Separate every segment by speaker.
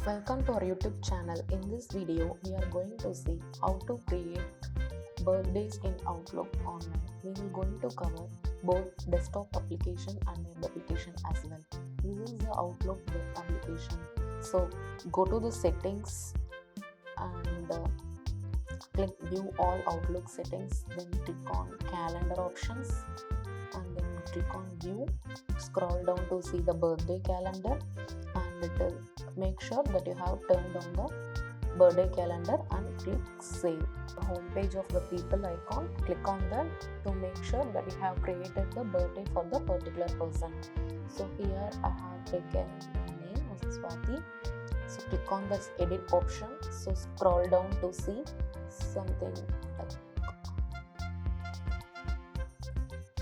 Speaker 1: Welcome to our YouTube channel. In this video, we are going to see how to create birthdays in Outlook online. We will going to cover both desktop application and web application as well. This is the Outlook web application. So go to the settings and click view all Outlook settings, then click on calendar options and then click on view. Scroll down to see the birthday calendar and make sure that you have turned on the birthday calendar and click save. The home page of the people icon, click on that to make sure that you have created the birthday for the particular person. So here I have taken my name as Swati. So click on this edit option. So scroll down to see something like,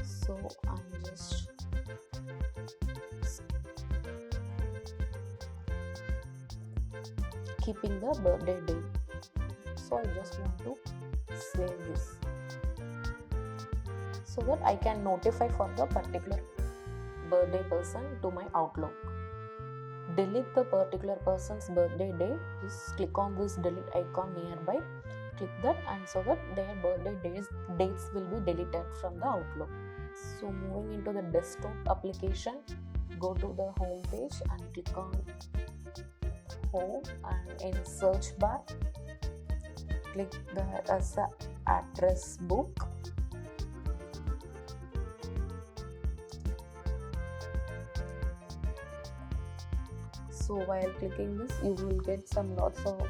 Speaker 1: so I'm just keeping the birthday date. So I just want to save this so that I can notify for the particular birthday person to my Outlook. Delete the particular person's birthday date. Just click on this delete icon nearby. Click that, and so that their birthday dates will be deleted from the Outlook. So moving into the desktop application, go to the home page and click on home, and in search bar click there as a address book. So while clicking this, you will get some lots of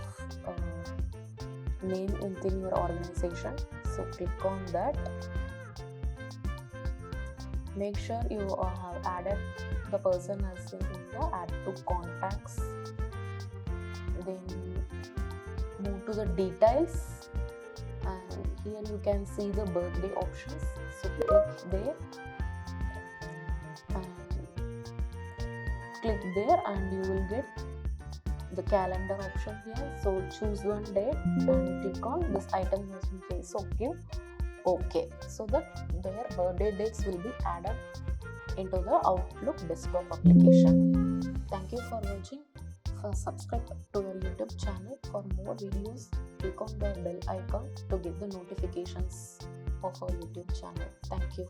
Speaker 1: name within your organization. So click on that. Make sure you have added the person as in the add to contacts. Then move to the details, and here you can see the birthday options. So click there and you will get the calendar option here. So choose one date and click on this item has been placed. So give OK, so that their birthday dates will be added into the Outlook desktop application. Thank you for watching. Subscribe to our YouTube channel for more videos. Click on the bell icon to get the notifications of our YouTube channel. Thank you.